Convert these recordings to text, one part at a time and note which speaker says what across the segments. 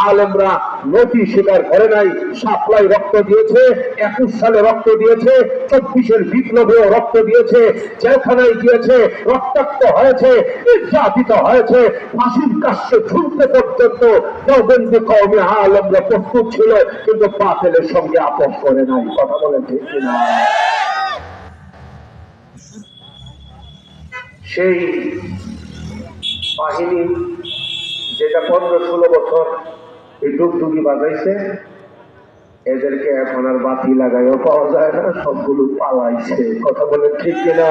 Speaker 1: আলেমরা নথি স্বীকার করে নাই। সাপ্লাই রক্ত দিয়েছে, 21 সালে রক্ত দিয়েছে, 24-এর বিপ্লবেও রক্ত দিয়েছে, জেলখানায় গিয়েছে, রক্তাক্ত হয়েছে, নির্যাতিত হয়েছে, ফাঁসির কাছে ঝুলতে পর্যন্ত দেওবন্দি কওমি আলেমরা প্রস্তুত ছিল, কিন্তু বাতিলের সঙ্গে আপোষ করে নাই। কথা বলেন ঠিক কিনা? সেই বাহিনী যেটা 15-16 বছর এই ডুগডুগি বাজাইছে, এদেরকে এখন আর বাতি লাগাইও পাওয়া যায় না, সবগুলো পালাইছে। কথা বলেন ঠিক কিনা?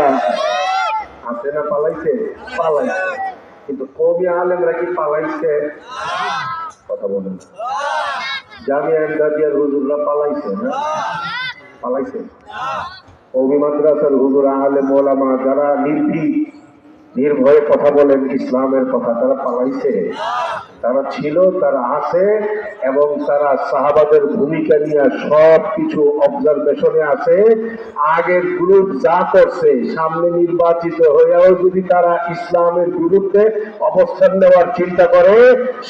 Speaker 1: আছে না পালাইছে? পালাইছে। কিন্তু কওমি আলেমরা কি পালাইছে? কথা বলেন। জামিয়া ইমদাদিয়ার হুজুররা পালাইছে না? পালাইছে। কওমি মাদ্রাসার হুজুর, আলেম ওলামা যারা নির্ভয়ে কথা বলেন ইসলামের কথা, তারা পালাইছে? তারা ছিল, তারা আছে, এবং তারা সাহাবাদের ভূমিকা নিয়ে সব কিছু অবজারভেশনে আছে। আগের গ্রুপ যা করছে, সামনে নির্বাচিত হয়েও যদি তারা ইসলামের বিরুদ্ধে অবস্থান নেওয়ার চিন্তা করে,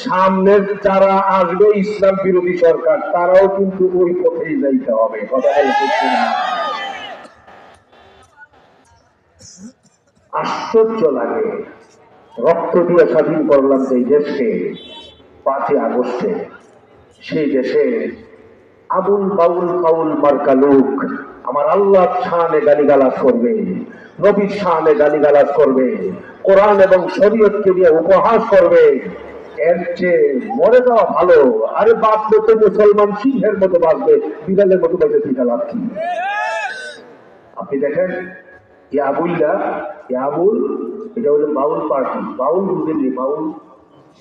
Speaker 1: সামনের যারা আসবে ইসলাম বিরোধী সরকার, তারাও কিন্তু ওই পথেই যাইতে হবে। কথা বলতে না? আশ্চর্য লাগে, রক্ত দিয়ে স্বাধীন করলাম যে দেশকে 5ই আগস্টে, সেই দেশে আবুল বাউল ফাউল মার্কা লোক আমার আল্লাহর শানে গালিগালাজ করবে, নবীর শানে গালিগালাজ করবে, কোরআন এবং শরীয়তকে নিয়ে উপহাস করবে, এর চেয়ে মরে যাওয়া ভালো। আরে বাঁচবে তো মুসলমান সিংহের মতো বাঁচবে, বিড়ালের মতো বেঁচে থেকে লাভ কি? আপনি দেখেন আবুল, এটা হলো বাউল পার্টি। বাউল বুঝেননি?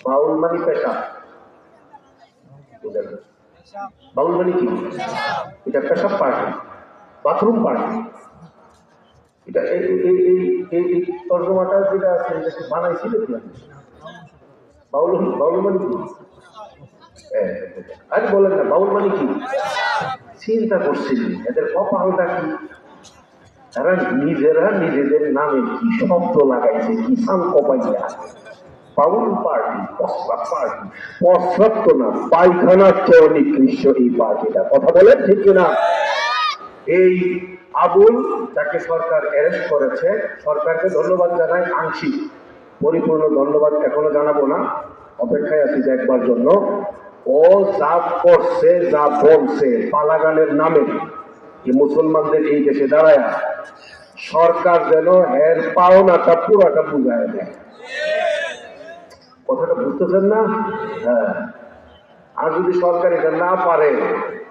Speaker 1: বাউল মানে পেশা। বাউল মানে কি? এটা পেশাব পার্টি, বাথরুম পার্টি। এটা এই তর্জমাটা যেটা আছে, এটাকে বানাইছিল কি? বাউল মানে কি? আরে বলেন না, বাউল মানে কি? চিন্তা করছিলেন এদের কপালটা কি? তারা নিজেরা নিজেদের নামে কি শব্দ লাগাইছে, কি সান কপাইয়া। বাউল পার্টি, প্রস্রাব পার্টি। প্রস্রাব তো না, পায়খানার চেয়ে নিকৃষ্ট এই পার্টিটা। কথা বলেন ঠিক কিনা? এই আবুল, যাকে সরকার অ্যারেস্ট করেছে, সরকারকে ধন্যবাদ জানাই, আংশিক, পরিপূর্ণ ধন্যবাদ এখনো জানাবো না, অপেক্ষায় আছি যে একবার জন্য। ও যা করছে, যা বলছে পালাগানের নামে মুসলমানদের এই দেশে দাঁড়ায়, সরকার যেন এর পাওনাটা পুরাটা বুঝায় দেয়। কথাটা বুঝতেছেন না? হ্যাঁ। আর যদি সরকার এটা না পারে,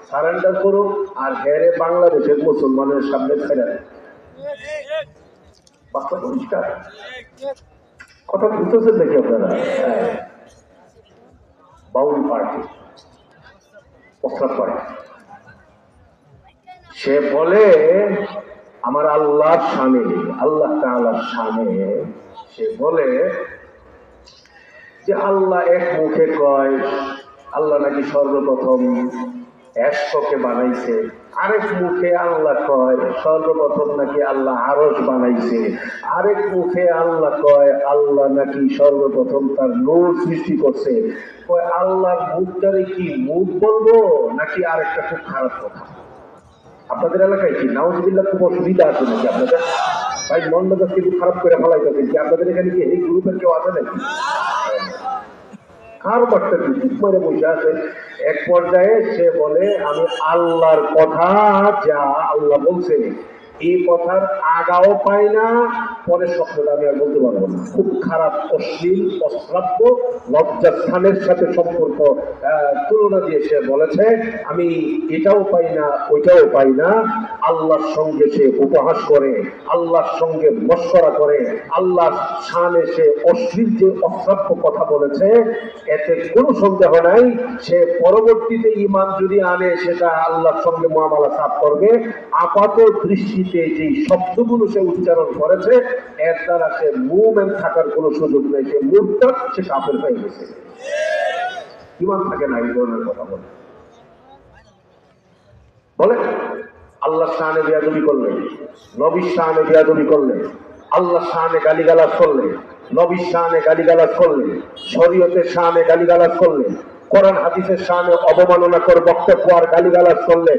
Speaker 1: সারেন্ডার করুক আর হেরে বাংলাদেশের মুসলমানের সামনে ছেড়ে দেয়। বাস্তব পরিষ্কার। কথা বুঝতেছেন নাকি আপনারা? বাউল পার্টি, প্রস্তাব পার্টি। সে বলে আমার আল্লাহর শানে, আল্লাহ তাআলার শানে, সে বলে যে আল্লাহ এক মুখে কয় আল্লাহ নাকি সর্বপ্রথম এশককে বানাইছে, আরেক মুখে আল্লাহ কয় সর্বপ্রথম নাকি আল্লাহ আরশ বানাইছে, আরেক মুখে আল্লাহ কয় আল্লাহ নাকি সর্বপ্রথম তার নূর সৃষ্টি করছে। কয় আল্লাহর মুখটারে কি মুখ বলবো নাকি আরেকটা খুব খারাপ কথা? আপনাদের এলাকায় কি নাউজুবিল্লাহ খুব অসুবিধা আছে নাকি আপনাদের? ভাই মন মেজাজ কিন্তু খারাপ করে ফেলাইতেছেন কি? আপনাদের এখানে কি এই গ্রুপের কেউ আছে নাকি? কারো বার্তা চুপ করে বসে আছে। এক পর্যায়ে সে বলে আমি আল্লাহর কথা যা আল্লাহ বলছে এই কথার আগাও পাই না, পরের শব্দটা আমি আর বলতে পারবো না। খুব খারাপ, অশ্লীল, অশ্রাব্য, লজ্জাস্থানের সাথে সম্পর্ক তুলনা দিয়ে সে বলেছে আমি এটাও পাই না, ওইটাও পাই না। আল্লাহর সঙ্গে সে উপহাস করে, আল্লাহর সঙ্গে মশকরা করে, আল্লাহর শানে সে অশ্লীল যে অশ্রাব্য কথা বলেছে, এতে কোনো সন্দেহ নাই সে পরবর্তীতে ঈমান যদি আনে সেটা আল্লাহর সঙ্গে মুআমালা সাফ করবে। আপাত দৃষ্টিতে যে শব্দগুলো সে উচ্চারণ করেছে এর দ্বারা সে মুমিন থাকার কোনো সুযোগ নেই, সে মুরতাদ, সে কাফের হয়ে গেছে। ঈমান থাকে না এই ধরনের কথা বলে আল্লাহর শানে বেয়াদবি করলে, নবীর শানে বেয়াদবি করলে, আল্লাহর শানে গালিগালাজ করলে, নবীর শানে গালিগালাজ করলে, শরীয়তের শানে গালিগালাজ করলে, কোরআন হাদিসের সামনে অবমাননা করে বক্তব্য আর গালিগালাজ করলে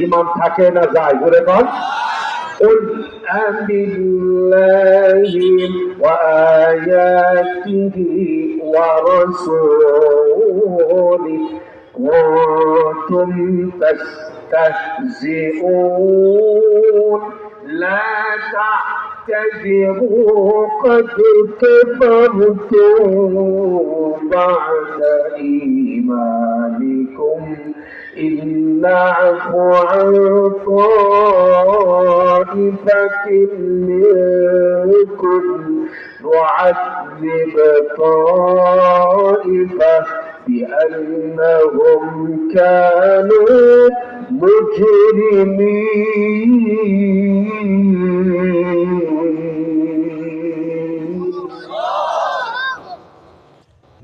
Speaker 1: ঈমান থাকে না যায়? বলে কন قل أبالله وآياته ورسوله كنتم تستهزئون لا تعتذروا قد كفرتم بعد إيمانكم إن نعفو عن طائفة منكم نعذب طائفة بأنهم كانوا مجرمين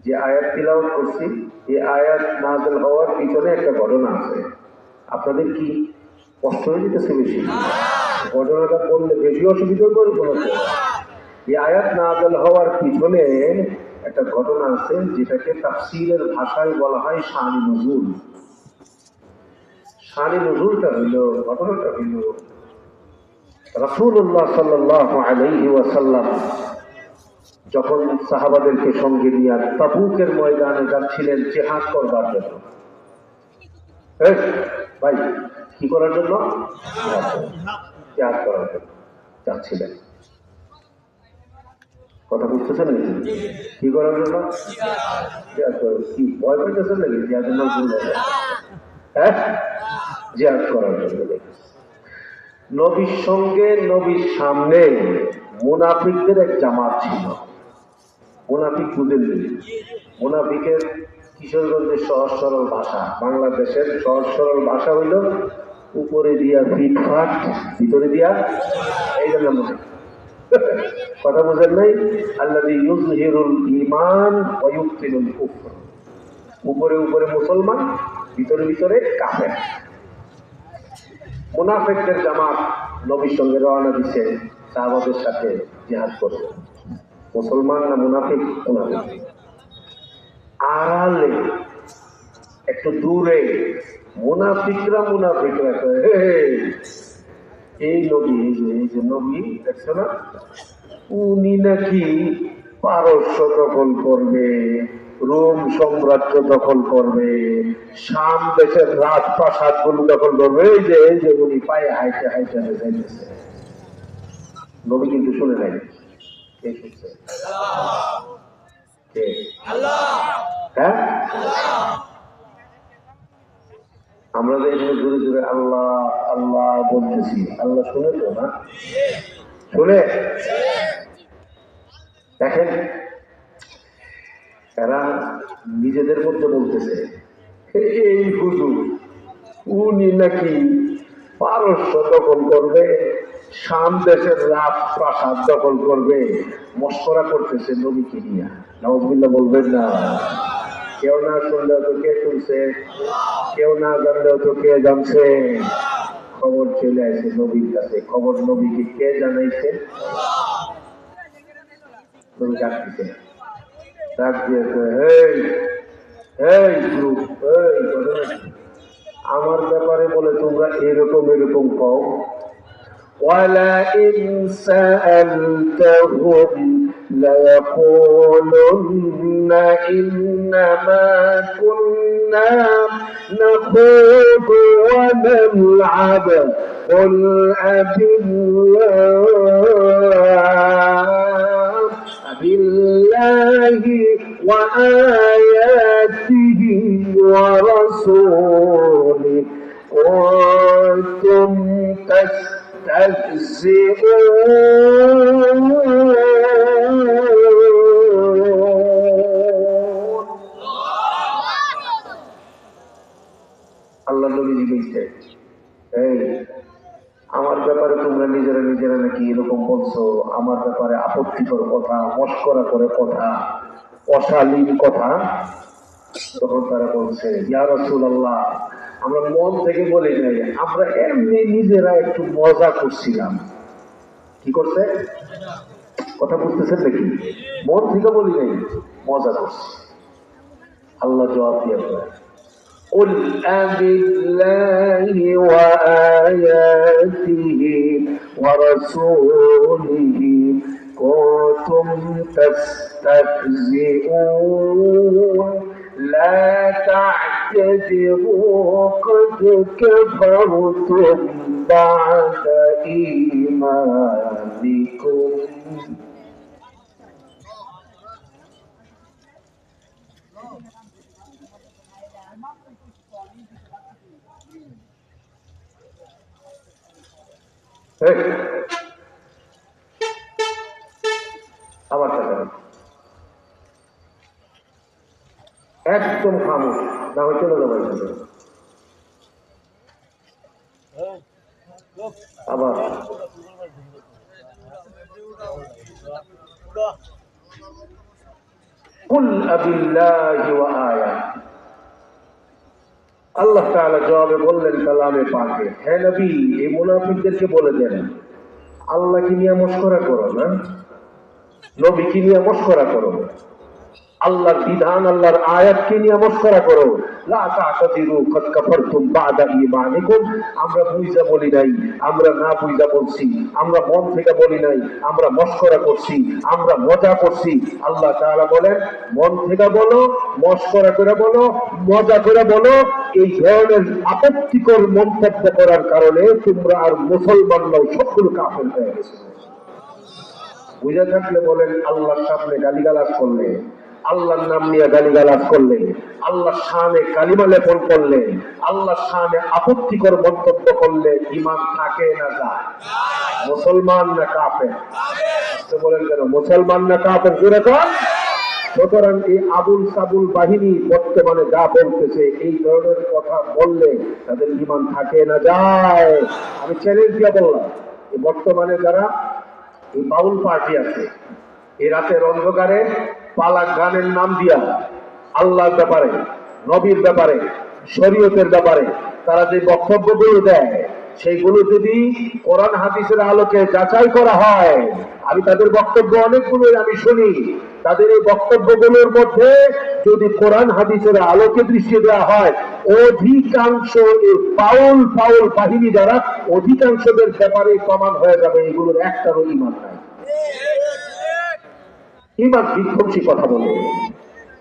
Speaker 1: যে আয়াত তিলাওয়াত করছি এই আয়াত নাযিল হওয়ার পিছনে একটা ঘটনা আছে। আপনাদের কি কষ্ট হয়ে যেতেছে বেশি? ঘটনাটা বললে বেশি অসুবিধা করে বলতে। এই আয়াত নাযিল হওয়ার পিছনে একটা ঘটনা আছে যেটাকে তাফসীরের ভাষায় বলা হয় শানি নুজুল। শানি নুজুলটা হইল, ঘটনাটা হইল রাসূলুল্লাহ সাল্লাল্লাহু আলাইহি ওয়াসাল্লাম যখন সাহাবাদেরকে সঙ্গে নিয়ে তাবুকের ময়দানে যাচ্ছিলেন জিহাদ করবার জন্য। ভাই কি করার জন্য? জিহাদ করার জন্য যাচ্ছিলেন। কথা বুঝতেছেন নাকি? কি করার জন্য? কি ভয় পেতেছেন নাকি? জিহাদের নাম শুনলেন? হ্যাঁ, জিহাদ করার জন্য। নবীর সঙ্গে নবীর সামনে মুনাফিকদের এক জামাত ছিল। মুনাফিক বুঝেননি? মুনাফিকের কিশোরগঞ্জের সহজ সরল ভাষা, বাংলাদেশের সহজ সরল ভাষা হইল উপরে দিয়া ফিটফাট, ভিতরে দিয়া এই জন্য মনে কথা বোঝেন নাই? আল্লাযী ইউযহিরুল ঈমান ওয়া ইউবতিলুল কুফর। উপরে উপরে মুসলমান, ভিতরে ভিতরে কাফের। মুনাফিকদের জামাত নবীর সঙ্গে রওনা দিছে সাহাবাদের সাথে জিহাদ করতে। মুসলমান না মুনাফিক? মুনাফিক। আড়ালে একটু দূরে মুনাফিকরা এই নবী, এই যে নবী দেখছো না, উনি নাকি পারস্য দখল করবে, রোম সাম্রাজ্য দখল করবে, শাম দেশের রাজপ্রাসাদ গুলো দখল করবে। এই যে উনি পায়ে হাইটে হাইটে যাইতেছে। নবী কিন্তু শুনে নাই। কে শুনছে? কে? হ্যাঁ, আমরা যে জোরে জোরে আল্লাহ আল্লাহ বলতেছি, আল্লাহ শুনে তো না? শুনে? দেখেন এরা নিজেদের মধ্যে বলতেছে এই হুজুর উনি নাকি পারস্য দখল করবে, শাম দেশের রাজপ্রাসাদ দখল করবে, মশকরা করতেছে নবীকে নিয়ে। নাউজুবিল্লাহ বলবেন না? কেউ না শুনলেও তো কে শুনছে, কেউ না জানলেও তো কে জানছে। খবর চলে আসে নবীর কাছে। খবর নবীকে কে জানাইছে? নবী ডাকতেছে, ডাক দিয়েছে, এই গ্রুপ, আমার ব্যাপারে বলে তোমরা এরকম এরকম কও। وَلَئِنْ سَأَلْتَهُمْ لَيَقُولُنَّ إِنَّمَا كُنَّا نَخُوضُ وَنَلْعَبُ قُلْ أَبِاللَّهِ وَآيَاتِهِ وَرَسُولِهِ كُنتُمْ تستهزئون আল্লাহ নবী বলছে, এই আমার ব্যাপারে তোমরা নিজেরা নিজেরা নাকি এরকম বলছো, আমার ব্যাপারে আপত্তিকর কথা, মশকরা করে কথা, অশালীন কথা। তখন তারা বলছে, ইয়া রাসূলুল্লাহ, আমরা মন থেকে বলি নাই, আমরা এমনি নিজেরা একটু মজা করছিলাম। কি করছে? কথা বুঝতেছেন নাকি? মন থেকে বলি নাই, মজা করছি। আল্লাহ জবাব দিয়েছেন, قل أبالله وآياته ورسوله كنتم تستهزئون لا تعتذروا قد كفرتم بعد إيمانكم. আবার একদম খামোশ, না হয় চলে যাবো। আবার কুল আবিল্লাহি ওয়া আয়াতিহি, আল্লাহ তাআলা জবাবে বললেন কালামে পাকে, হে নবী এই মুনাফিকদেরকে বলে দেন আল্লাহকে নিয়ে মশকরা করো না, নবীকে নিয়ে মশকরা করো, আল্লাহর বিধান আল্লাহর আয়াতকে নিয়ে মশকরা করো। লা তা'তাযিরু কাদ কাফারতুম বা'দা ঈমানিকুম, আমরা বুঝা বলি নাই, আমরা না বুঝা বলছি, আমরা মন থেকে বলি নাই, আমরা মশকরা করছি, আমরা মজা করছি। আল্লাহ তাআলা বলেন মন থেকে বলো, মশকরা করে বলো, মজা করে বলো। এই ধরনের আপত্তিকর মন্তব্য করার কারণে তোমরা আর মুসলমান নও, সবগুলো কাফের হয়ে গেছে। বুঝা থাকলে বলেন আল্লাহর সামনে গালিগালাজ করলে, আল্লাহর নাম নিয়ে গালিগালাজ করলে, আল্লাহর শানে কালিমা লেপন করলে, আল্লাহর শানে আপত্তিকর মন্তব্য করলে ঈমান থাকে না যায়? মুসলমান না কাফের? বলেন কেন মুসলমান না কাফের? জোরে কর। সুতরাং এই আবুল সাবুল বাহিনী বর্তমানে যা বলতেছে, এই ধরনের কথা বললে তাদের ঈমান থাকে না যায়? আমি চ্যালেঞ্জ দিয়ে বললাম, বর্তমানে যারা এই বাউল পার্টি আছে, এই রাতের অন্ধকারে পালাক গানের নাম দিয়া আল্লাহর ব্যাপারে, নবীর ব্যাপারে, শরীয়তের ব্যাপারে তারা যে বক্তব্যগুলো দেয়, সেইগুলো যদি কোরআন হাদিসের আলোকে যাচাই করা হয়, আমি তাদের বক্তব্য অনেকগুলো আমি শুনি, তাদের এই বক্তব্যগুলোর মধ্যে যদি কোরআন হাদিসের আলোকে দৃষ্টি দেওয়া হয়, অধিকাংশ এই পাউল পাউল বাহিনী যারা, অধিকাংশদের ব্যাপারে প্রমাণ হয়ে যাবে এগুলোর একটারও ঈমান নাই। ঈমান বিধ্বংসী কথা বলে,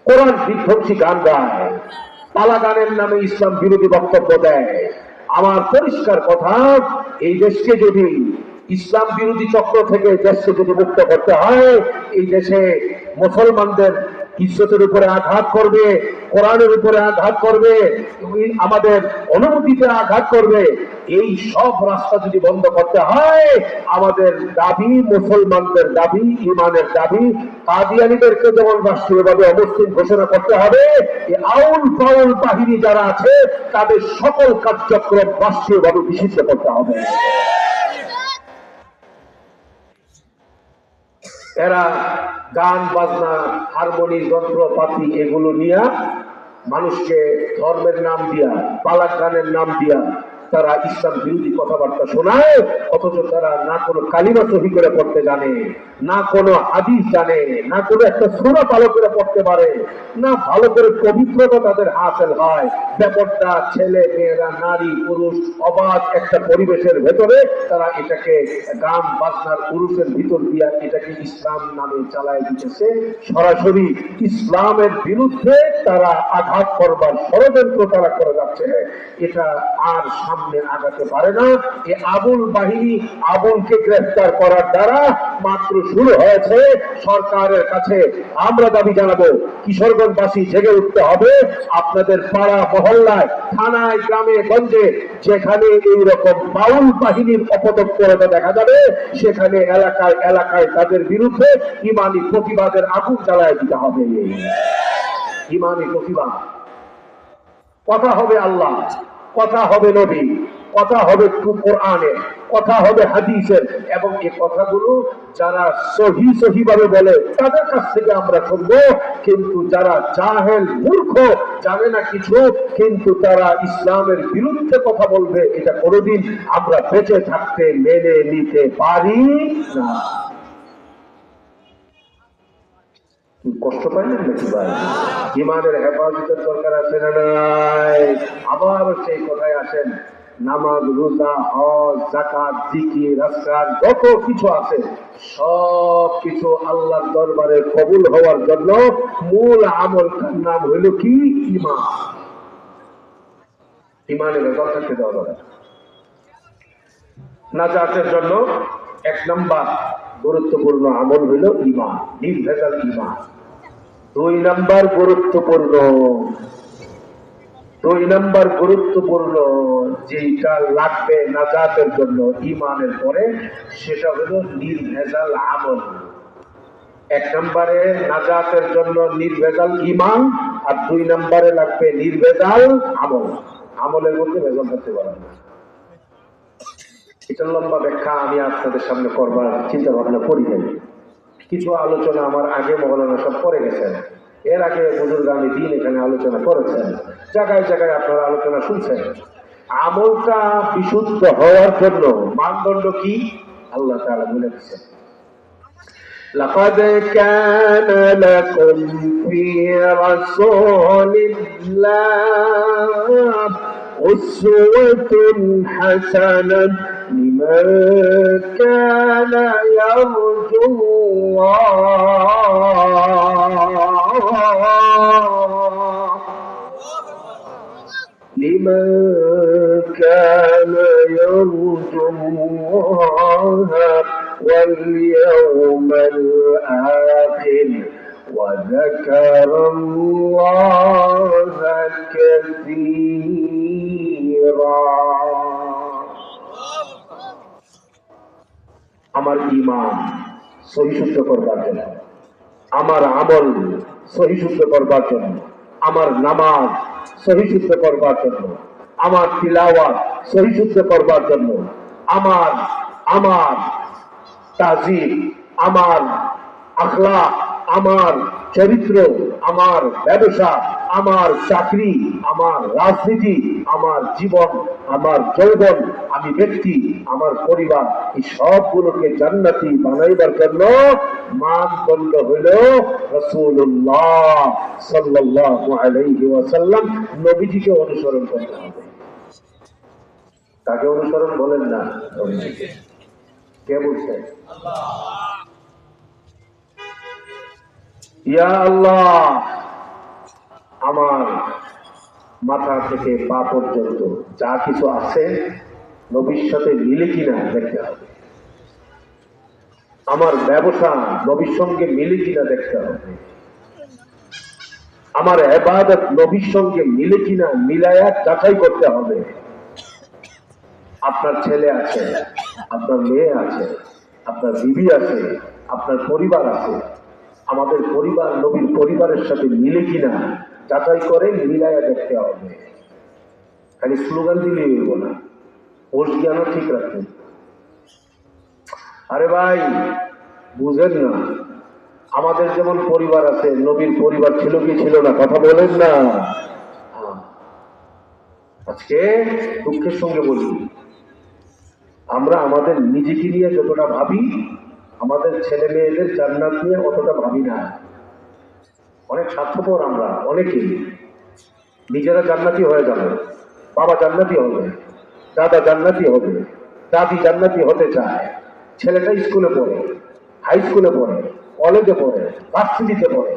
Speaker 1: কোরআন বিধ্বংসী গান গায়, পালা গানের নামে ইসলাম বিরোধী বক্তব্য দেয়। আমার পরিষ্কার কথা, এই দেশকে যদি ইসলাম বিরোধী চক্র থেকে দেশকে যদি মুক্ত করতে হয়, এই দেশে মুসলমানদের ইজ্জতের উপরে আঘাত করবে, কোরআনের উপরে আঘাত করবে, আমাদের অনুমতিতে আঘাত করবে, এই সব রাস্তা যদি বন্ধ করতে হয়, আমাদের দাবি, মুসলমানদের দাবি, ইমানের দাবি, কাদিয়ানীদেরকে যেমন রাষ্ট্রীয়ভাবে অমুসলিম ঘোষণা করতে হবে, এই আউল ফাউল বাহিনী যারা আছে তাদের সকল কার্যক্রম রাষ্ট্রীয়ভাবে নিষিদ্ধ করতে হবে। এরা গান বাজনা, হারমোনি, যন্ত্রপাতি এগুলো নিয়ে মানুষকে ধর্মের নাম দিয়া, পালাক গানের নাম দিয়া তারা ইসলাম বিরোধী কথাবার্তা শোনায়, অথচ তারা না কোনো কালিমা সহি করে পড়তে জানে, না কোনো হাদিস জানে, না কোনো একটা সূরা ভালো করে পড়তে পারে, না ভালো করে পবিত্রতা তাদের হাসিল হয়। ব্যাপারটা ছেলে মেয়েরা, নারী পুরুষ অবাধ একটা পরিবেশের ভেতরে তারা এটাকে গান বাজনার পুরুষের ভিতর দিয়া এটাকে ইসলাম নামে চালায় দিতেছে। সরাসরি ইসলামের বিরুদ্ধে তারা আঘাত করবার ষড়যন্ত্র তারা করে যাচ্ছে। এটা আর সামনে আগাতে পারে না। এই আবুল বাহিনী, আবুলকে গ্রেফতার করার দ্বারা মাত্র শুরু হয়েছে। সরকারের কাছে আমরা দাবি জানাবো, কিশোরগঞ্জবাসী জেগে উঠতে হবে। আপনাদের পাড়া মহল্লায়, থানায়, গ্রামে গঞ্জে যেখানে এইরকম বাউল বাহিনীর অপতৎপরতা দেখা যাবে, সেখানে এলাকায় এলাকায় তাদের বিরুদ্ধে ইমানি প্রতিবাদের আগুন জ্বালায় দিতে হবে। ইমানি প্রতিবাদ, কথা হবে আল্লাহ, কথা হবে নবী, কথা হবে কোরআনের, কথা হবে হাদিসের, এবং এই কথাগুলো যারা সহি সহি ভাবে বলে তাদের কাছ থেকে আমরা শুনবো। কিন্তু যারা জাহেল, মূর্খ, জানে না কিছু, কিন্তু তারা ইসলামের বিরুদ্ধে কথা বলবে, এটা কোনোদিন আমরা বেঁচে থাকতে মেনে নিতে পারি না। কষ্ট পাইলেন নাকি ভাই? ইমানের হেফাজতের দরকার আছে না নাই? আবার সেই কথায় আসেন, নামাজ, রোজা, হজ, যাকাত, জিকির, আজকার যত কিছু আছে সব কিছু আল্লাহর দরবারে কবুল হওয়ার জন্য মূল আমলটার নাম হইল কি? ঈমান। ঈমানের রেজাল্ট থাকতে দেওয়া দরকার। নাজাতের জন্য এক নাম্বার গুরুত্বপূর্ণ আমল হইল ঈমান, নির্ভেজাল ঈমান। দুই নাম্বার গুরুত্বপূর্ণ যেটা লাগবে নাজাতের জন্য ঈমানের পরে, সেটা হলো নির্ভেজাল আমল। এক নম্বরে নাজাতের জন্য নির্ভেজাল ঈমান, আর দুই নম্বরে লাগবে নির্ভেজাল আমল। আমলের মধ্যে ভেজাল থাকতে পারে না। এটা লম্বা ব্যাখ্যা আমি আপনাদের সামনে করবার চিন্তা ভাবনা করি নাই। কিছু আলোচনা আমার আগে মৌলানা সব করে গেছেন, এর আগে বুজুর্গানি দিন এখানে আলোচনা করেছেন, জায়গায় জায়গায় আপনারা আলোচনা শুনছেন। আমলটা বিশুদ্ধ হওয়ার জন্য মানদণ্ড কি আল্লাহ তাআলা বলে দিচ্ছেন, لقد كان لكم في رسول الله أسوة حسنة لمن كان يرجو الله واليوم الآخر وذكر الله كثيرا। আমার ঈমান সহিশুদ্ধ করবার জন্য, আমার আমল সহিশুদ্ধ করবার জন্য, আমার নামাজ সহিশুদ্ধ করবার জন্য, আমার তিলাওয়াত সহিশুদ্ধ করবার জন্য, আমার আমার তাজিম, আমার আখলাক, আমার চরিত্র, আমার ব্যবসা, আমার চাকরি, আমার রাজনীতি, আমার জীবন, আমার যৌবন, আমি ব্যক্তি, আমার পরিবার, এই সবগুলোকে জান্নাতি বানাইবার জন্য মানদণ্ড হইল রাসূলুল্লাহ সাল্লাল্লাহু আলাইহি ওয়াসাল্লাম। নবীজিকে অনুসরণ করতে হবে। তাকে অনুসরণ বলেন না, নবীজিকে। কে বলছেন? ইয়া আল্লাহ, আমার মাথা থেকে পা পর্যন্ত যা কিছু আছে নবীর সাথে মিলে কিনা দেখতে হবে। আমার ব্যবসা নবীর সঙ্গে মিলে কিনা দেখতে হবে। আমার ইবাদত নবীর সঙ্গে মিলে কিনা মিলায়া যাচাই করতে হবে। আপনার ছেলে আছে, আপনার মেয়ে আছে, আপনার বিবি আছে, আপনার পরিবার আছে, আমাদের পরিবার নবীর পরিবারের সাথে মিলে কিনা যাচাই করে মিলাইয়া দেখতে হবে। খালি স্লোগান দিলে হইব না, ওর জ্ঞানও ঠিক রাখবেন। আরে ভাই বুঝেন না, আমাদের যেমন পরিবার আছে, নবীর পরিবার ছিল কি ছিল না? কথা বলেন না। আজকে দুঃখের সঙ্গে বলি, আমরা আমাদের নিজেকে নিয়ে যতটা ভাবি, আমাদের ছেলে মেয়েদের জান্নাত নিয়ে অতটা ভাবি না। অনেক স্বার্থপর আমরা, অনেকেই নিজেরা জান্নাতি হয়ে যাবে, বাবা জান্নাতি হবে, দাদা জান্নাতি হবে, দাদি জান্নাতি হতে চায়, ছেলেটা স্কুলে পড়ে, হাই স্কুলে পড়ে, কলেজে পড়ে, ভার্সিটিতে পড়ে,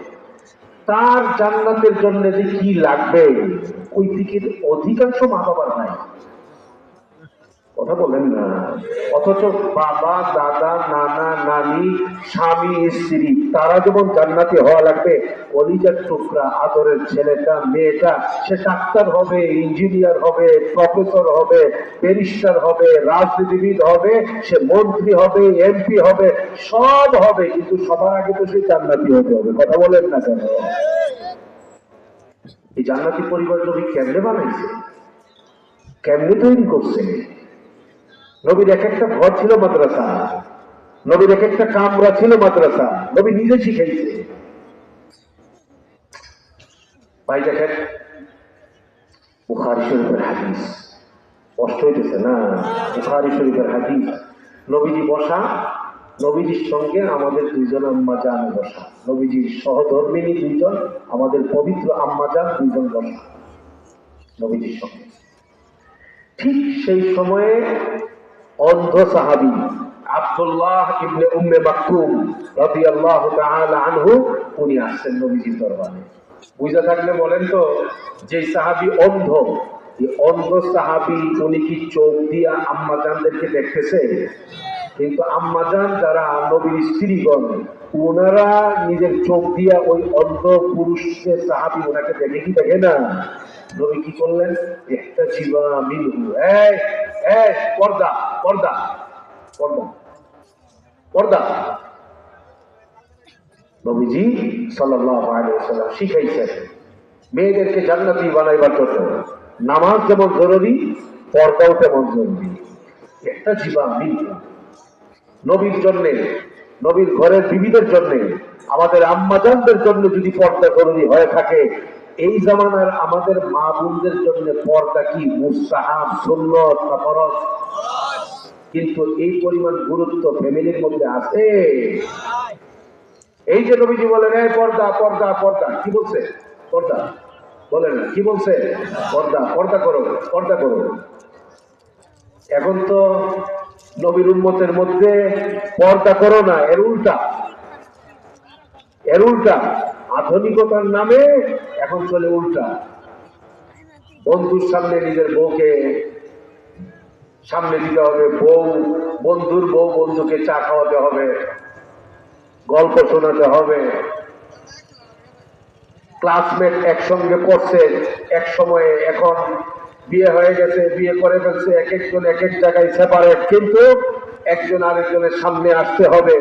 Speaker 1: তার জান্নাতের জন্য যে কি লাগবে ওই দিকের অধিকাংশ মা বাবার নাই। কথা বলেন না। অথচ বাবা, দাদা, নানা, নানি, স্বামী, স্ত্রী, তারা যেমন জান্নাতি হওয়া লাগবে, কলিজার টুকরা আদরের ছেলেটা, মেয়েটা, সে ডাক্তার হবে, ইঞ্জিনিয়ার হবে, প্রফেসর হবে, ব্যারিস্টার হবে, রাজনীতিবিদ হবে, সে মন্ত্রী হবে, এমপি হবে, সব হবে, কিন্তু সবার আগে তো সে জান্নাতি হতে হবে। কথা বলেন না কেন? এই জান্নাতি পরিবার নবী কেমনে বানাইছে, কেমনে তৈরি করছে? নবীর এক একটা ঘর ছিল মাদ্রাসা, নবীর এক একটা কামরা ছিল মাদ্রাসা, নবী নিজে শিখাইছে। ভাই দেখেন, বুখারী শরীফের হাদিস, কষ্ট হইতেছে না? বুখারী শরীফের হাদিস, নবীজি বসা, নবীজির সঙ্গে আমাদের দুইজন আম্মা জান বসা, নবীজির সহধর্মিনী দুইজন, আমাদের পবিত্র আম্মা জান দুইজন বসা নবীজির সঙ্গে। ঠিক সেই সময়ে অন্ধ সাহাবী আব্দুল্লাহ ইবনে উম্মে মাকতুম রাদিয়াল্লাহু তাআলা আনহু উনি আসছেন নবীজির দরবারে। বুঝা থাকলে বলেন তো, যে সাহাবী অন্ধ, এই অন্ধ সাহাবী উনি কি চোখ দিয়া আম্মা জানদেরকে দেখতেছে? কিন্তু আম্মাজান যারা নবীর স্ত্রীগণ, ওনারা নিজের চোখ দিয়া ওই অন্ধ পুরুষকে সাহাবী ওনাকে দেখে কি দেখে না? নবী কি করলেন? একটা জীবা মিনহু, পর্দা পর্দা পর্দা পর্দা। নবীজি সাল্লাল্লাহু আলাইহি ওয়াসাল্লাম শিখাইছেন মেয়েদেরকে জান্নাতি বানাইবার জন্য নামাজ যেমন জরুরি, পর্দাও তেমন জরুরি। একটা জীবা মিনহু, নবীর জন্য, নবীর ঘরের বিবিদের জন্য, আমাদের আম্মাজানদের জন্য যদি পর্দা জরুরি হয়ে থাকে, এই জামানার আমাদের মা বোনদের জন্য পর্দা কি মুস্তাহাব, সুন্নত না ফরজ? কিন্তু এই পরিমাণ গুরুত্ব ফ্যামিলির মধ্যে আছে? এই যে নবীজি বলেন এই পর্দা পর্দা পর্দা, কি বলছে? পর্দা বলেন, কি বলছে? পর্দা, পর্দা করো, পর্দা করো। এখন তো নবীর উম্মতের মধ্যে পর্দা করো না, এর উল্টা, এর উল্টা। আধুনিকতার নামে এখন চলে উল্টা। বন্ধুর সামনে নিজের বউকে সামনে দিতে হবে, বউ বন্ধুর বউ বন্ধুকে চা খাওয়াতে হবে, গল্প শোনাতে হবে। ক্লাসমেট একসঙ্গে পড়ছে এক সময়ে, এখন বিয়ে হয়ে গেছে, বিয়ে করে ফেলছে, এক একজন এক এক জায়গায় সেপারেট, কিন্তু একজন আরেকজনের সামনে আসতে হবে।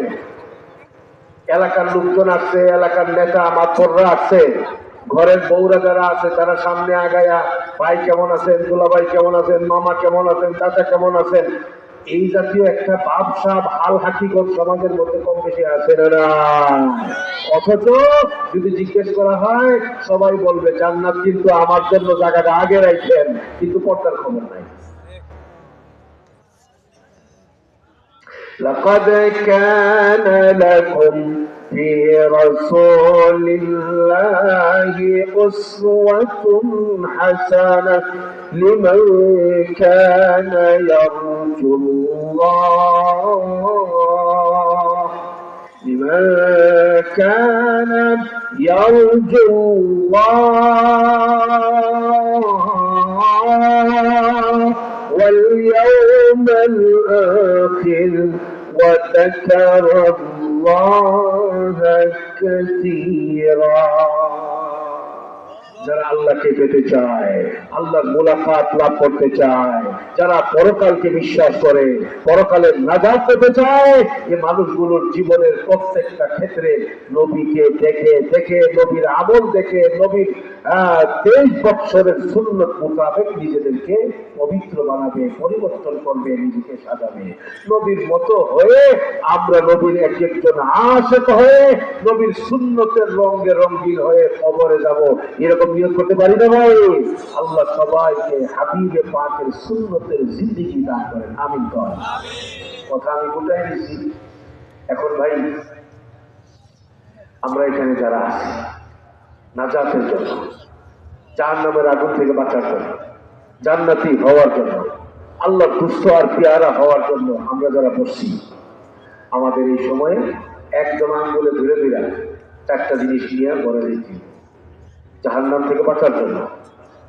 Speaker 1: এলাকার লোকজন আসছে, এলাকার নেতা মাতবররা আসছে, ঘরের বউরা যারা আছে তারা সামনে আগায়া ভাই কেমন আছেন, দুলাভাই কেমন আছেন, মামা কেমন আছেন, চাচা কেমন আছেন, এই জাতীয় একটা ভাবসাব হাল হাকিকত সমাজের মধ্যে কম বেশি আছে না? অথচ যদি জিজ্ঞেস করা হয় সবাই বলবে জান্নাত কিন্তু আমার জন্য জায়গাটা আগে রাখছেন, কিন্তু পর্দার খবর নাই। لقد كان لكم في رسول الله أسوة حسنة لمن كان يرجو الله، لمن كان يرجو الله واليوم الآخر وذكر الله كثيرا। যারা আল্লাহকে পেতে চায়, আল্লাহর মুলাকাত লাভ করতে চায়, যারা পরকালকে বিশ্বাস করে, পরকালের নাজাত পেতে চায়, এই মানুষগুলোর জীবনের প্রত্যেকটা ক্ষেত্রে নবীকে দেখে দেখে, নবীর আমল দেখে, নবীর 23 বছরের সুন্নত মোতাবেক নিজেদেরকে পবিত্র বানাবে, পরিবর্তন করবে, নিজেকে সাজাবে। নবীর মতো হয়ে আমরা নবীর এক একজন আশিক হয়ে নবীর সুন্নতের রঙে রঙিন হয়ে কবরে যাব, এরকম নিয়ত করতে পারি না ভাই? আল্লাহ সবাইকে হাবিবে পাকের সুন্নতের জিন্দেগি দান করেন, আমিন করেন। কথা আমি গোটাই দিচ্ছি। এখন ভাই আমরা এখানে যারা আছি নাজাতের জন্য, জাহান্নামের আগুন থেকে বাঁচার জন্য, জান্নাতি হওয়ার জন্য, আল্লাহর দুস্থ আর পেয়ারা হওয়ার জন্য আমরা যারা বসছি, আমাদের এই সময়ে একদম আঙ্গুলে ধীরে ধীরে 4টা জিনিস নিয়ে বলে দিচ্ছি। জাহান্নাম থেকে বাঁচার জন্য,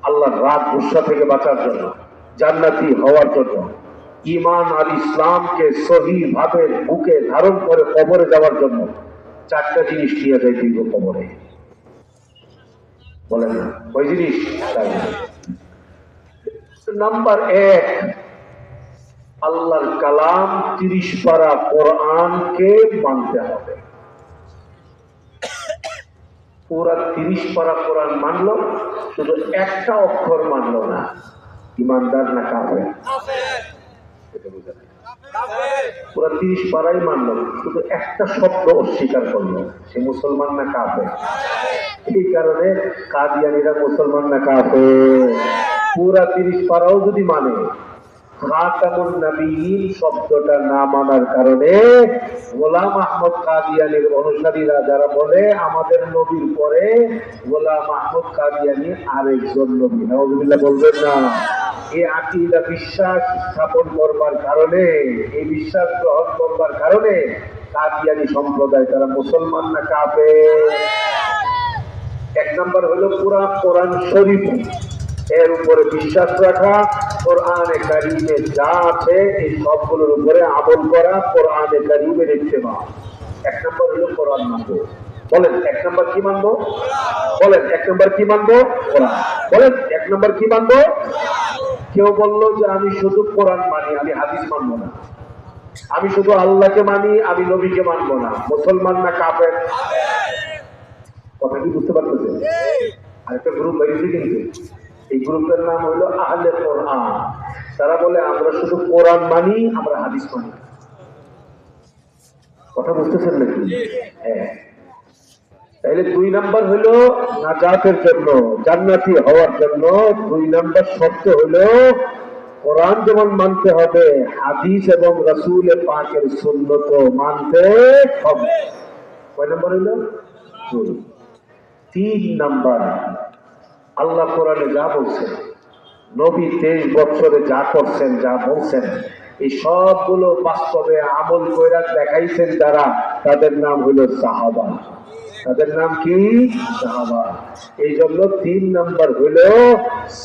Speaker 1: আল্লাহর রাগ গুসা থেকে বাঁচার জন্য, জান্নাতি হওয়ার জন্য, ঈমান আর ইসলামকে সহিভাবে বুকে ধারণ করে কবরে যাওয়ার জন্য 4টা জিনিস নিয়ে যায় দীর্ঘ কবরে। বলেন না ওই জিনিস? নাম্বার 1, আল্লাহর কালাম 30 পারা কোরআনকে মানতে হবে। পুরা 30 পারা কোরআন মানলো, শুধু একটা অক্ষর মানলো না, ইমানদার না কাফের? পুরা 30 পারাই মানলো, শুধু একটা শব্দ অস্বীকার করলো, সে মুসলমান না কাফের? এই কারণে কাদিয়ানীরা মুসলমান না কাফের? পুরা 30 পারাও যদি মানে, খাতামুন নবিয়্যিন শব্দটা না মানার কারণে গোলাম আহমদ কাদিয়ানীর অনুসারীরা যারা বলে আমাদের নবীর পরে গোলাম আহমদ কাদিয়ানী আরেকজন নবী, নাউযুবিল্লাহ বলবেন না। এই আকীদা বিশ্বাস স্থাপন করবার কারণে, এই বিশ্বাস গ্রহণ করবার কারণে কাদিয়ানী সম্প্রদায় তারা মুসলমান না কাফের? এক নম্বর হলো পুরা কোরআন শরীফ এর উপরে বিশ্বাস রাখা, কোরআনে কারিমে যা আছে এই সবগুলোর উপরে আমল করা, কোরআনে কারিমের ইত্তেবা। এক নম্বর হলো কোরআন মানবো। বলেন এক নম্বর কি মানবো? বলেন এক নম্বর কি মানবো? কোরআন। বলেন এক নম্বর কি মানবো? কেউ বললো যে আমি শুধু কোরআন মানি, আমি হাদিস মানবো না, আমি শুধু আল্লাহকে মানি, আমি নবীকে মানবো না, মুসলমান না কাফের? কথা কি বুঝতে পারতেছেন? আরেকটা গ্রুপ বেরিয়েছে কিন্তু, এই গ্রুপের নাম হলো আহলে কোরআন। তারা বলে আমরা শুধু কোরআন মানি, আমরা হাদিস মানি। কথা বুঝতেছেন নাকি? হ্যাঁ। তাইলে 2 নাম্বার হলো নাজাতের জন্য, জান্নাতি হওয়ার জন্য 2 নাম্বার শর্ত হলো কোরআন যেমন মানতে হবে, হাদিস এবং রাসূল পাকের সুন্নত মানতে হবে। কয় নাম্বার হলো? 2। 3 নাম্বার, আল্লাহ কোরআনে যা বলছেন, নবী 23 বছরে যা করছেন, যা বলছেন, এই সবগুলো বাস্তবে আমল কইরা দেখাইছেন যারা, তাদের নাম হলো সাহাবা। তাদের নাম কি? সাহাবা। এই জন্য 3 নাম্বার হলো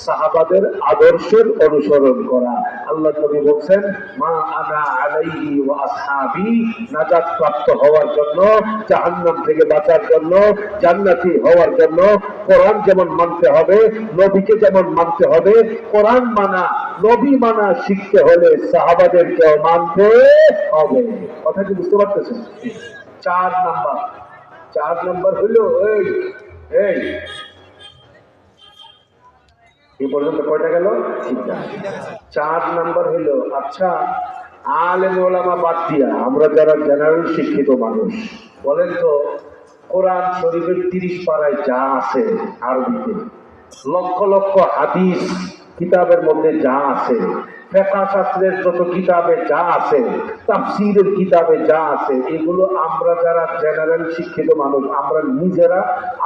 Speaker 1: সাহাবাদের আদর্শের অনুসরণ করা। আল্লাহ নবী বলছেন মা আনা আলাইহি ওয়া আসহাবি, নাজাত প্রাপ্ত হওয়ার জন্য, জাহান্নাম থেকে বাঁচার জন্য, জান্নাতি হওয়ার জন্য কোরআন যেমন মানতে হবে, নবীকে যেমন মানতে হবে, কোরআন মানা, নবী মানা শিখতে হলে সাহাবাদেরকেও মানতে হবে। কথা কি বুঝতে পারতেছেন? 4 নাম্বার, 4 নাম্বার হইল এই পর্যন্ত কয়টা গেল? 4 নাম্বার হইল, আচ্ছা আলেম ওলামা বাদ দিয়া আমরা যারা জেনারেল শিক্ষিত মানুষ, বলেন তো কোরআন শরীফের 30 পারায় যা আছে আরবিতে, লক্ষ লক্ষ হাদিস কিতাবের মধ্যে যা আছে, ফিকহ শাস্ত্রের যত কিতাবে যা আছে, তাফসীরের কিতাবে যা আছে, এগুলো আমরা যারা জেনারেল শিক্ষিত মানুষ, আমরা নিজেরা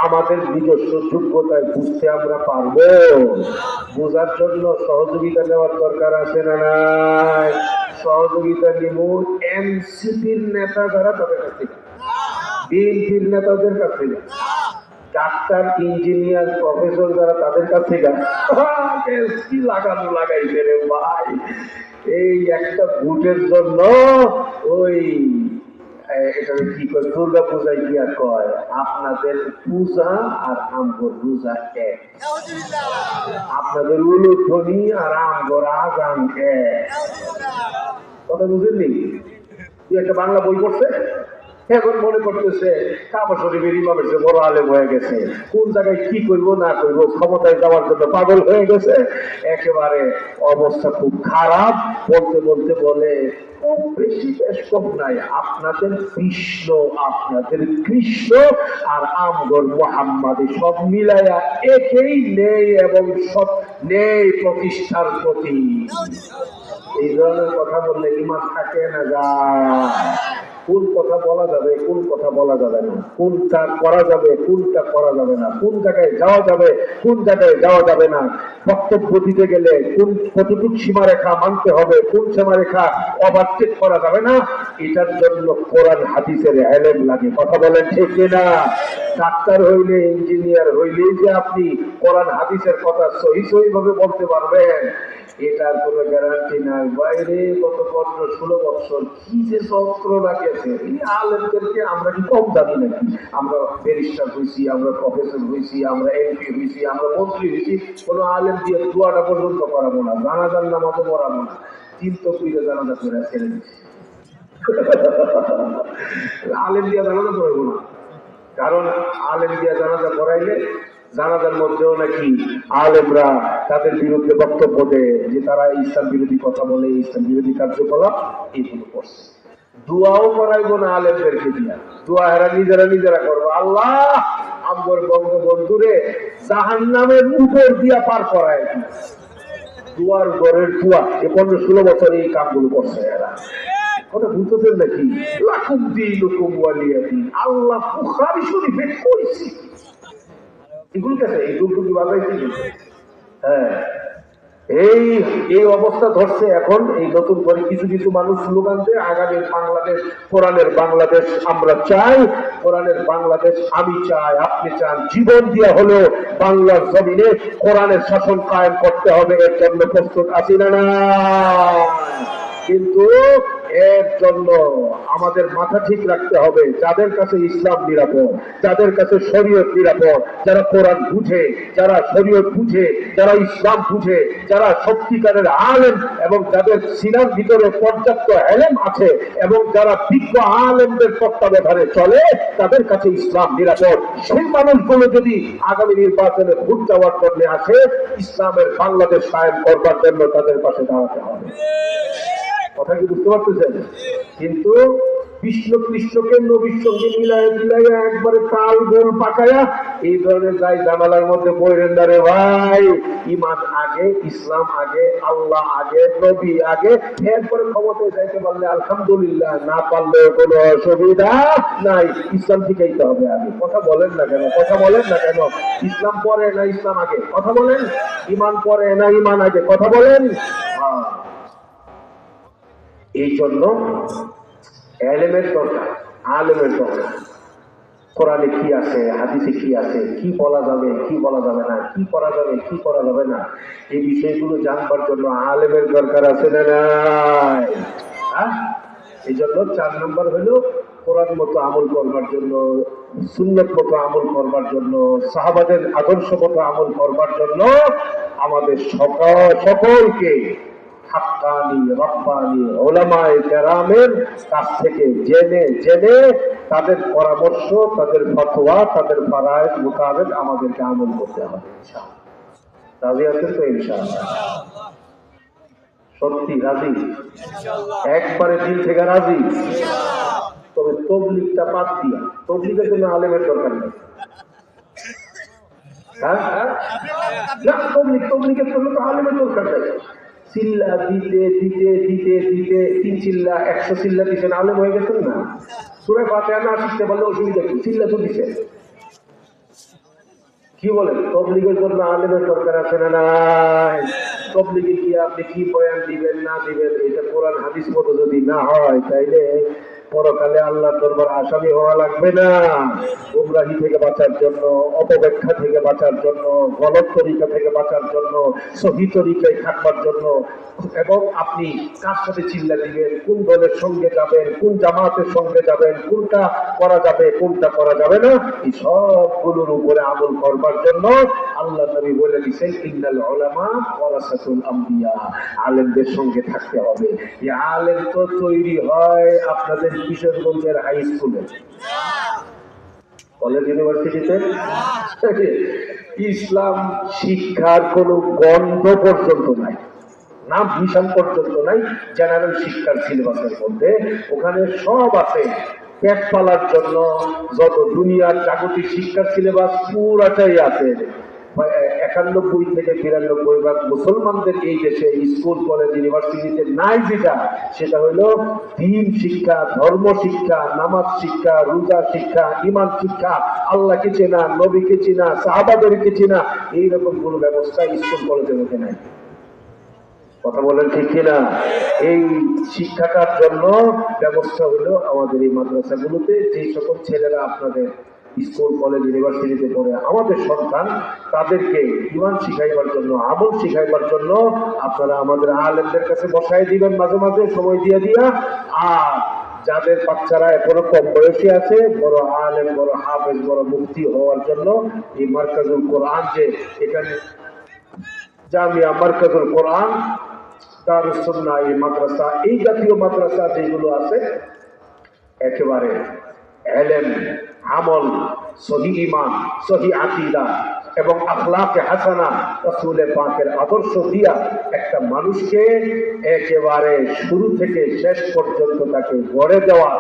Speaker 1: আমাদের নিজস্ব যোগ্যতায় বুঝতে আমরা পারবো? বোঝার জন্য সহযোগিতা নেওয়ার দরকার আছে না নাই? সহযোগিতা নিব এনসিপির নেতা যারা, তাদের কাছ থেকে, বিএনপির নেতাদের কাছ থেকে, ডাক্তার, ইঞ্জিনিয়ার, প্রফেসর যারা, তাদের কাছ থেকে। কি লাগানো লাগাইছে রে ভাই, এই একটা ভোটের জন্য ওই এটা কি কয়, দুর্গা পূজায় কি আর কয়, আপনাদের পূজা আর আমগর পূজা এক, আপনাদের উলুধ্বনি আর আমগর আজান এক। কথা বুঝেননি? তুই একটা বাংলা বই পড়ছে, এখন মনে করতেছে কাবা শরীফের ইমামের যে বড় আলেম হয়ে গেছে, কোন জায়গায় কি করবো না করবো ক্ষমতায় যাওয়ার জন্য পাগল হয়ে গেছে। একেবারে অবস্থা খুব খারাপ। বলতে বলতে বলে খুব বেশি বেশ কম নাই, আপনাদের কৃষ্ণ, আপনাদের কৃষ্ণ আর আমগর মোহাম্মদ সব মিলাইয়া একেই নেই এবং সব নেই প্রতিষ্ঠার প্রতি। এই ধরনের কথা বললে ইমান থাকে না যায়? কোন কথা বলা যাবে, কোন কথা বলা যাবে না, কোনটা করা যাবে, কোনটা করা যাবে না, কোন জায়গায় যাওয়া যাবে, কোন জায়গায় যাওয়া যাবে না, বক্তব্য দিতে গেলে কোন কতটুকু সীমারেখা মানতে হবে, কোন সীমারেখা ওভারটেক করা যাবে না, এটার জন্য কোরআন হাদিসের ইলম লাগে। কথা বলেন ঠিক কিনা? ডাক্তার হইলে, ইঞ্জিনিয়ার হইলেই যে আপনি কোরআন হাদিসের কথা সহি সহি ভাবে বলতে পারবেন, এটার কোনো গ্যারান্টি নাই। বাইরে গত 15-16 বছর কি যে চক্র রাখেছে, এই আলেমদেরকে আমরা কি কম জানি নাকি? আমরা ব্যারিস্টার হয়েছি, আমরা প্রফেসর হয়েছি, আমরা এমপি হয়েছি, আমরা মন্ত্রী হয়েছি, কোনো আলেম দিয়ে দোয়াটা পর্যন্ত করাবো না, জানাজার নামাজও পড়াবো না, 3 তকবীরে জানাজা করে ছেড়ে দিচ্ছি। আলেম দিয়া জানাজা পড়াবো না, কারণ আলেম দিয়া জানাজা পড়াইলে জানাজার মধ্যেও নাকি আলেমরা তাদের বিরুদ্ধে বক্তব্য দেয় যে তারা ইসলাম বিরোধী কথা বলে, ইসলাম বিরোধী কার্যকলাপ এইগুলো করছে। দোয়াও করাইবো না আলেমদেরকে দিয়া, দোয়া এরা নিজেরা নিজেরা করবো, আল্লাহ আমগর বঙ্গবন্ধুরে জাহান্নামের উপর দিয়া পার করায়। দুয়ার ঘরের দুয়া এ 15-16 বছর এই কামগুলো করছে এরা। কথা বুঝতেছেন নাকি? লাকুম দীনুকুম ওয়ালিয়া দীন। আল্লাহ বুখারী শরীফে কইছে এগুলো কাছে এই ডুবডুবি বাজাইছে। হ্যাঁ, এই এই অবস্থা ধরছে এখন। এই নতুন করে কিছু কিছু মানুষ স্লোগান দেয় আগামী বাংলাদেশ, কোরআনের বাংলাদেশ আমরা চাই, কোরআনের বাংলাদেশ আমি চাই, আপনি চান, জীবন দিয়ে হলেও বাংলার জমিনে কোরআনের শাসন কায়েম করতে হবে। এর জন্য প্রস্তুত আছি না? না, কিন্তু এর জন্য আমাদের মাথা ঠিক রাখতে হবে। যাদের কাছে ইসলাম নিরাপদ, যাদের কাছে শরীয়ত নিরাপদ, যারা কোরআন বুঝে, যারা শরীয়ত বুঝে, যারা ইসলাম বুঝে, যারা সত্যিকারের আলেম এবং যাদের সিনার ভিতরে পর্যাপ্ত এলেম আছে এবং যারা বিজ্ঞ আলেমদের তত্ত্বাবধানে চলে, তাদের কাছে ইসলাম নিরাপদ। সেই মানুষগুলো যদি আগামী নির্বাচনে ভোট দেওয়ার জন্য আসে, ইসলামের বাংলাদেশ কায়েম করবার জন্য তাদের পাশে দাঁড়াতে হবে। কথা কি বুঝতে পারতেছেন? কিন্তু কৃষ্ণ কৃষ্ণকে নবীর সঙ্গে মিলাইয়া একবারে তাল গোল পাকায়া এই ধরনের যাই জানালার মধ্যে বইরেন না রে ভাই। ইমান আগে, ইসলাম আগে, আল্লাহ আগে, নবী আগে। এরপরে ক্ষমতায় যাইতে পারলে আলহামদুলিল্লাহ, না পারলে কোনো অসুবিধা নাই। ইসলাম শিখাইতে হবে আগে। কথা বলেন না কেন? কথা বলেন না কেন? ইসলাম পরে না ইসলাম আগে? কথা বলেন। ইমান পরে না ইমান আগে? কথা বলেন। এই জন্য এলেমের দরকার, আলেমের দরকার। কোরআনে কি আছে, হাদিসে কি আছে, কি বলা যাবে, কি বলা যাবে না, কি করা যাবে, কি করা যাবে না, এই বিষয়গুলো জানবার জন্য আলেমের দরকার আছে না নাই? এই জন্য 4 নম্বর হলো কোরআন মতো আমল করবার জন্য, সুন্নত মতো আমল করবার জন্য, সাহাবাদের আদর্শ মতো আমল করবার জন্য আমাদের সকলকে হাক্কানি রব্বানি উলামায়ে কেরামের কাছ থেকে জেনে জেনে তাদের পরামর্শ, তাদের ফতোয়া, তাদের ফারায়েদ মোতাবেক আমাদেরকে আমল করতে হবে। ইনশাআল্লাহ রাজি আছেন তো? ইনশাআল্লাহ সত্যি রাজি? একবারে দিল থেকে রাজি? তবে তবলিগটা বাদ দিয়া, তবলিগের জন্য আলেমের দরকার নেই। হ্যাঁ, না, তবলিগের জন্য তো আলেমের দরকার নেই। চিল্লা দিতে দিতে দিতে দিতে 3 চিল্লা 100 চিল্লা দিচ্ছেন, আলেম হয়ে গেছেন না? সূরা ফাতিহা না শিখতে পারলে অসুবিধা কি? চিল্লা তো দিচ্ছে। কি বলেন? তবলিগের জন্য আলেমের দরকার আছে না নাই? তবলিগে কি আপনি কি বয়ান দিবেন না দিবেন, এটা কোরআন হাদিস মতো যদি না হয়, তাইলে পরকালে আল্লাহ দরবার আসামি হওয়া লাগবে না। গুমরাহি থেকে বাঁচার জন্য, অপব্যাখ্যা থেকে বাঁচার জন্য, গলত তরিকা থেকে বাঁচার জন্য, সহি তরিকায় থাকবার জন্য, এবং আপনি কার সাথে চিল্লা দিবেন, কোন দলের সঙ্গে যাবেন, কোন জামাতের সঙ্গে যাবেন, কোনটা করা যাবে, কোনটা করা যাবে না, এই সবগুলোর উপরে আমল করবার জন্য আল্লাহ নবী বলে দিয়েছেন, ইন্নাল উলামা ওয়ারাসাতুল আম্বিয়া, আলেমদের সঙ্গে থাকতে হবে। এই আলেম তো তৈরি হয় আপনাদের কিশোরগঞ্জের হাই স্কুলে, কলেজ, ইউনিভার্সিটিতে। ইসলাম শিক্ষার কোনো গন্ধ পর্যন্ত নাই, নাম মিশন পর্যন্ত নাই জেনারেল শিক্ষার সিলেবাসের মধ্যে। ওখানে সব আছে, পেট পালার জন্য যত দুনিয়ার জাগতিক শিক্ষার সিলেবাস পুরাটাই আছে। 91 থেকে 92% মুসলমানদের এই দেশে স্কুল, কলেজ, ইউনিভার্সিটিতে নাই যেটা, সেটা হইল দ্বীন শিক্ষা, ধর্ম শিক্ষা, নামাজ শিক্ষা, রোজা শিক্ষা, ঈমান শিক্ষা, আল্লাহকে চেনা, নবীকে চেনা, সাহাবাদেরকে চেনা, এইরকম কোন ব্যবস্থা স্কুল কলেজের মধ্যে নাই। কথা বলেন ঠিক কিনা? এই শিক্ষাটার জন্য ব্যবস্থা হলো আমাদের এই মাদ্রাসাগুলোতে। যে সকল ছেলেরা আপনাদের স্কুল, কলেজ, ইউনিভার্সিটিতে পড়ে, আমাদের সন্তান, তাদেরকে ঈমান শিখাইবার জন্য, আমল শিখাইবার জন্য আপনারা আমাদের আলেমদের কাছে বসায় দিবেন, মাঝে মাঝে সময় দিয়ে দিয়া। আর যাদের বাচ্চারা এখনো কম বয়সী আছে, বড় আলেম, বড় হাফেজ, বড় মুফতি হওয়ার জন্য এই মার্কাজুল কোরআন, যে এখানে জামিয়া মার্কাজুল কোরআন, দারুস সুন্নাহ, এই মাদ্রাসা, এই জাতীয় মাদ্রাসা যেগুলো আছে, একেবারে ইলম, আমল, সহি ঈমান, সহি আকীদা এবং আখলাকে হাসানা, রাসূল পাকের আদর্শ দিয়া একটা মানুষকে একেবারে শুরু থেকে শেষ পর্যন্ত তাকে গড়ে দেওয়া,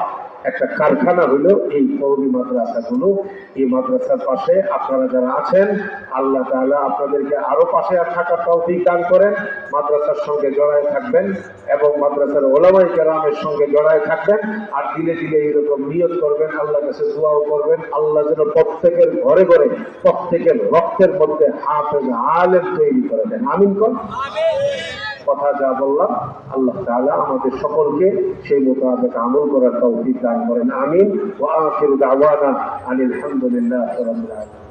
Speaker 1: একটা কারখানা হলো এই কওমি মাদ্রাসাগুলো। এই মাদ্রাসার পাশে আপনারা যারা আছেন, আল্লাহ তাআলা আপনাদেরকে আরো পাশে থাকার তৌফিক দান করেন। মাদ্রাসার সঙ্গে জড়ায় থাকবেন এবং মাদ্রাসার ওলামায়ে কেরামের সঙ্গে জড়ায় থাকবেন। আর দিলে দিলে এরকম নিয়ত করবেন, আল্লাহর কাছে দোয়াও করবেন, আল্লাহ যেন প্রত্যেকের ঘরে ঘরে প্রত্যেকের রক্তের মধ্যে হাফেজ আলেম তৈরি করে দেন। আমিন কোন কথা যা বললাম, আল্লাহ তাআলা আমাদের সকলকে সেই মোতাবেক আমল করার তৌফিক দান করেন। আমিন। ওয়া আখিরু দাওয়ানা আনিল হামদুলিল্লাহি রাব্বিল আলামিন।